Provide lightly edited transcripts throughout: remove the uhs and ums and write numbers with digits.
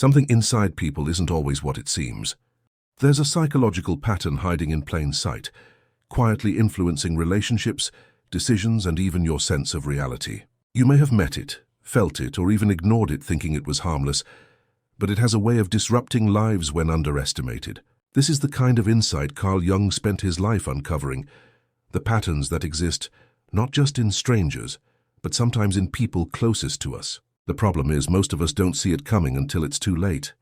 Something inside people isn't always what it seems. There's a psychological pattern hiding in plain sight, quietly influencing relationships, decisions, and even your sense of reality. You may have met it, felt it, or even ignored it thinking it was harmless, but it has a way of disrupting lives when underestimated. This is the kind of insight Carl Jung spent his life uncovering, the patterns that exist not just in strangers, but sometimes in people closest to us. The problem is most of us don't see it coming until it's too late.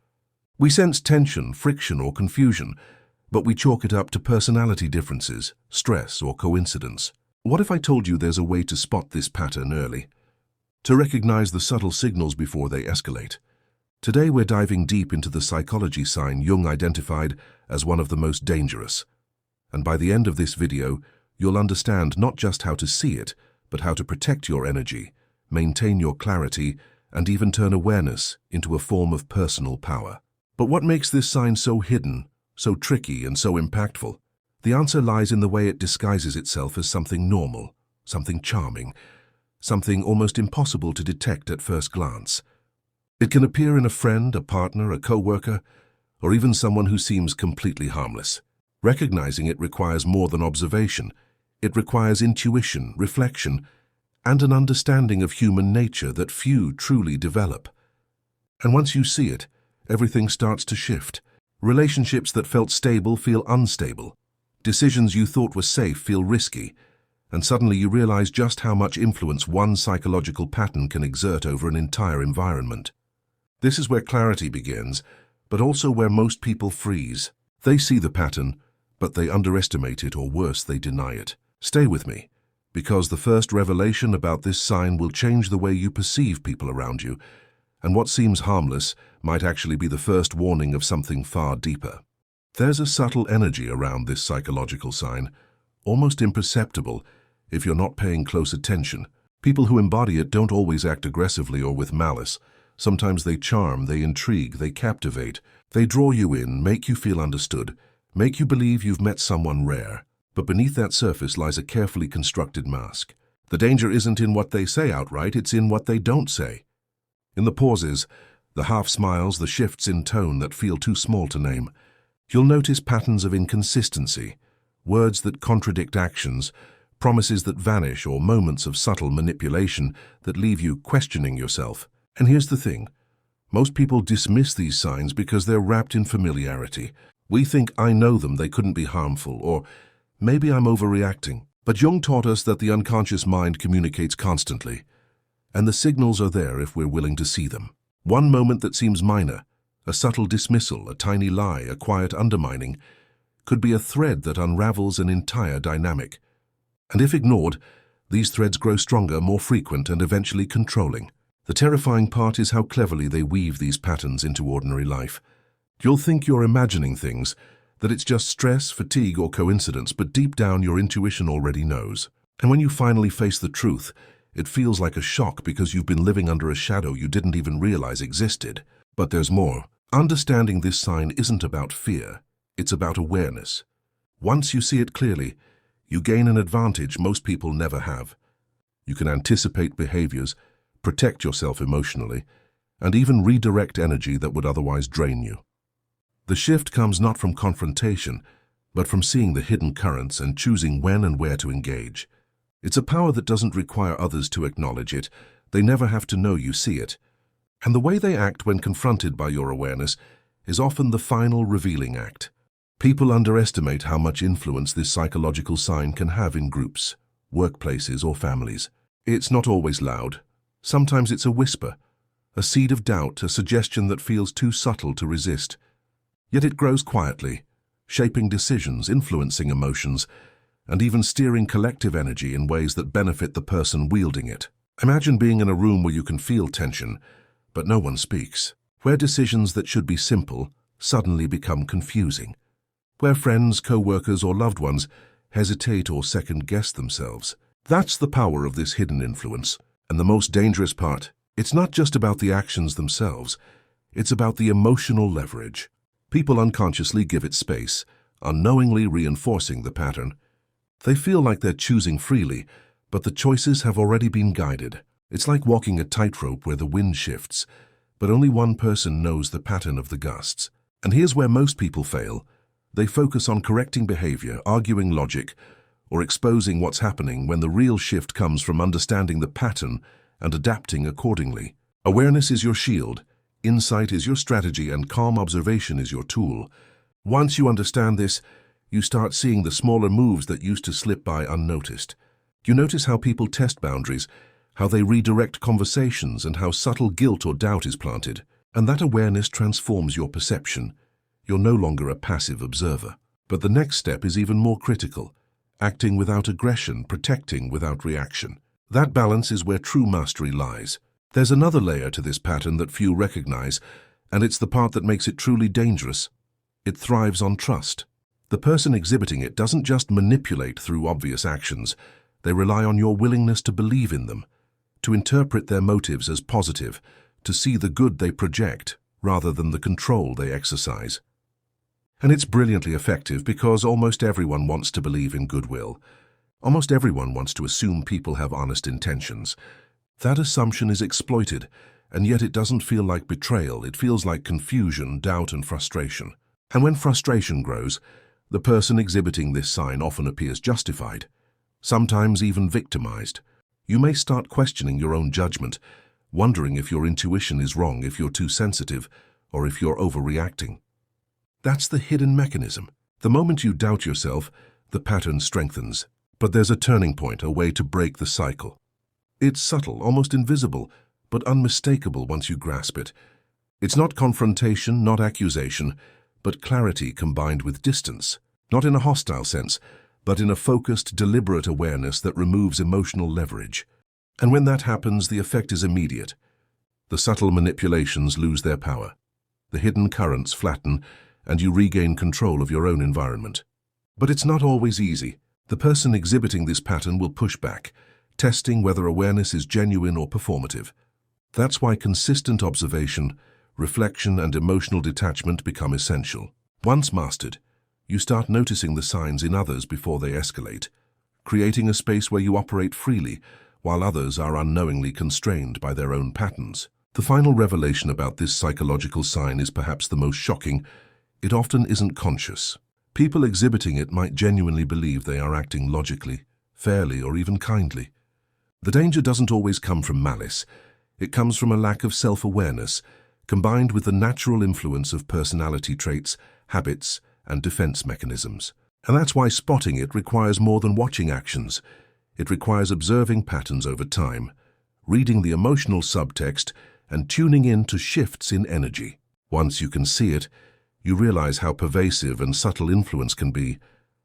We sense tension, friction, or confusion, but we chalk it up to personality differences, stress, or coincidence. What if I told you there's a way to spot this pattern early? To recognize the subtle signals before they escalate? Today we're diving deep into the psychology sign Jung identified as one of the most dangerous. And by the end of this video, you'll understand not just how to see it, but how to protect your energy, maintain your clarity, and even turn awareness into a form of personal power. But what makes this sign so hidden, so tricky, and so impactful? The answer lies in the way it disguises itself as something normal, something charming, something almost impossible to detect at first glance. It can appear in a friend, a partner, a co-worker, or even someone who seems completely harmless. Recognizing it requires more than observation. It requires intuition, reflection, and an understanding of human nature that few truly develop. And once you see it, everything starts to shift. Relationships that felt stable feel unstable. Decisions you thought were safe feel risky, and suddenly you realize just how much influence one psychological pattern can exert over an entire environment. This is where clarity begins, but also where most people freeze. They see the pattern, but they underestimate it, or worse, they deny it. Stay with me, because the first revelation about this sign will change the way you perceive people around you, and what seems harmless might actually be the first warning of something far deeper. There's a subtle energy around this psychological sign, almost imperceptible if you're not paying close attention. People who embody it don't always act aggressively or with malice. Sometimes they charm, they intrigue, they captivate. They draw you in, make you feel understood, make you believe you've met someone rare. But beneath that surface lies a carefully constructed mask. The danger isn't in what they say outright, it's in what they don't say. In the pauses, the half-smiles, the shifts in tone that feel too small to name. You'll notice patterns of inconsistency, words that contradict actions, promises that vanish, or moments of subtle manipulation that leave you questioning yourself. And here's the thing. Most people dismiss these signs because they're wrapped in familiarity. We think, I know them, they couldn't be harmful, or maybe I'm overreacting. But Jung taught us that the unconscious mind communicates constantly, and the signals are there if we're willing to see them. One moment that seems minor, a subtle dismissal, a tiny lie, a quiet undermining, could be a thread that unravels an entire dynamic. And if ignored, these threads grow stronger, more frequent, and eventually controlling. The terrifying part is how cleverly they weave these patterns into ordinary life. You'll think you're imagining things, that it's just stress, fatigue, or coincidence, but deep down your intuition already knows. And when you finally face the truth, it feels like a shock because you've been living under a shadow you didn't even realize existed. But there's more. Understanding this sign isn't about fear, it's about awareness. Once you see it clearly, you gain an advantage most people never have. You can anticipate behaviors, protect yourself emotionally, and even redirect energy that would otherwise drain you. The shift comes not from confrontation, but from seeing the hidden currents and choosing when and where to engage. It's a power that doesn't require others to acknowledge it. They never have to know you see it. And the way they act when confronted by your awareness is often the final revealing act. People underestimate how much influence this psychological sign can have in groups, workplaces, or families. It's not always loud. Sometimes it's a whisper, a seed of doubt, a suggestion that feels too subtle to resist. Yet it grows quietly, shaping decisions, influencing emotions, and even steering collective energy in ways that benefit the person wielding it. Imagine being in a room where you can feel tension, but no one speaks. Where decisions that should be simple suddenly become confusing. Where friends, co-workers, or loved ones hesitate or second-guess themselves. That's the power of this hidden influence. And the most dangerous part, it's not just about the actions themselves, it's about the emotional leverage. People unconsciously give it space, unknowingly reinforcing the pattern. They feel like they're choosing freely, but the choices have already been guided. It's like walking a tightrope where the wind shifts, but only one person knows the pattern of the gusts. And here's where most people fail. They focus on correcting behavior, arguing logic, or exposing what's happening when the real shift comes from understanding the pattern and adapting accordingly. Awareness is your shield, insight is your strategy, and calm observation is your tool. Once you understand this, you start seeing the smaller moves that used to slip by unnoticed. You notice how people test boundaries, how they redirect conversations, and how subtle guilt or doubt is planted. And that awareness transforms your perception. You're no longer a passive observer. But the next step is even more critical. Acting without aggression, protecting without reaction. That balance is where true mastery lies. There's another layer to this pattern that few recognize, and it's the part that makes it truly dangerous. It thrives on trust. The person exhibiting it doesn't just manipulate through obvious actions. They rely on your willingness to believe in them, to interpret their motives as positive, to see the good they project rather than the control they exercise. And it's brilliantly effective because almost everyone wants to believe in goodwill. Almost everyone wants to assume people have honest intentions. That assumption is exploited, and yet it doesn't feel like betrayal. It feels like confusion, doubt, and frustration. And when frustration grows, the person exhibiting this sign often appears justified, sometimes even victimized. You may start questioning your own judgment, wondering if your intuition is wrong, if you're too sensitive, or if you're overreacting. That's the hidden mechanism. The moment you doubt yourself, the pattern strengthens. But there's a turning point, a way to break the cycle. It's subtle, almost invisible, but unmistakable once you grasp it. It's not confrontation, not accusation, but clarity combined with distance. Not in a hostile sense, but in a focused, deliberate awareness that removes emotional leverage. And when that happens, the effect is immediate. The subtle manipulations lose their power. The hidden currents flatten, and you regain control of your own environment. But it's not always easy. The person exhibiting this pattern will push back, testing whether awareness is genuine or performative. That's why consistent observation, reflection, and emotional detachment become essential. Once mastered, you start noticing the signs in others before they escalate, creating a space where you operate freely, while others are unknowingly constrained by their own patterns. The final revelation about this psychological sign is perhaps the most shocking. It often isn't conscious. People exhibiting it might genuinely believe they are acting logically, fairly, or even kindly. The danger doesn't always come from malice. It comes from a lack of self-awareness, combined with the natural influence of personality traits, habits, and defense mechanisms. And that's why spotting it requires more than watching actions. It requires observing patterns over time, reading the emotional subtext, and tuning in to shifts in energy. Once you can see it, you realize how pervasive and subtle influence can be,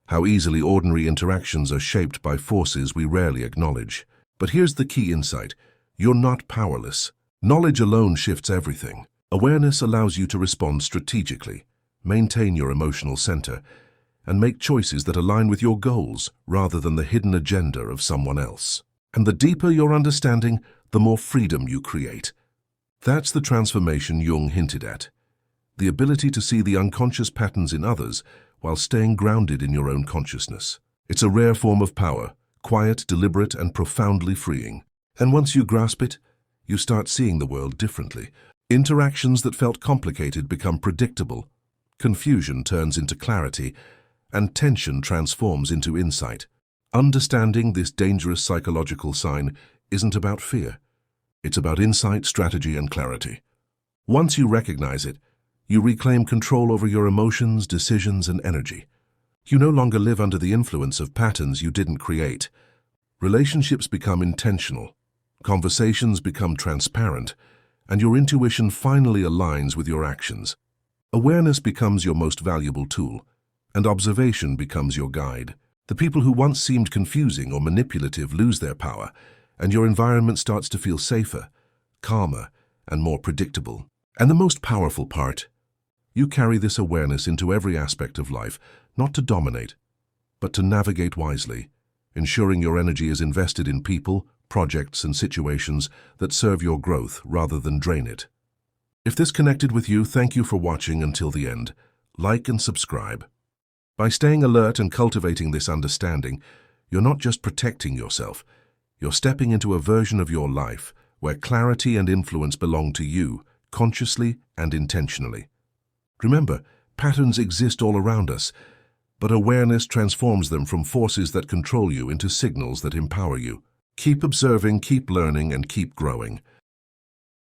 how easily ordinary interactions are shaped by forces we rarely acknowledge. But here's the key insight. You're not powerless. Knowledge alone shifts everything. Awareness allows you to respond strategically, maintain your emotional center, and make choices that align with your goals rather than the hidden agenda of someone else. And the deeper your understanding, the more freedom you create. That's the transformation Jung hinted at. The ability to see the unconscious patterns in others while staying grounded in your own consciousness. It's a rare form of power, quiet, deliberate, and profoundly freeing. And once you grasp it, you start seeing the world differently. Interactions that felt complicated become predictable. Confusion turns into clarity, and tension transforms into insight. Understanding this dangerous psychological sign isn't about fear. It's about insight, strategy, and clarity. Once you recognize it, you reclaim control over your emotions, decisions, and energy. You no longer live under the influence of patterns you didn't create. Relationships become intentional, conversations become transparent, and your intuition finally aligns with your actions. Awareness becomes your most valuable tool, and observation becomes your guide. The people who once seemed confusing or manipulative lose their power, and your environment starts to feel safer, calmer, and more predictable. And the most powerful part, you carry this awareness into every aspect of life, not to dominate, but to navigate wisely, ensuring your energy is invested in people, projects, and situations that serve your growth rather than drain it. If this connected with you, thank you for watching until the end. Like and subscribe. By staying alert and cultivating this understanding, you're not just protecting yourself, you're stepping into a version of your life where clarity and influence belong to you, consciously and intentionally. Remember, patterns exist all around us, but awareness transforms them from forces that control you into signals that empower you. Keep observing, keep learning, and keep growing.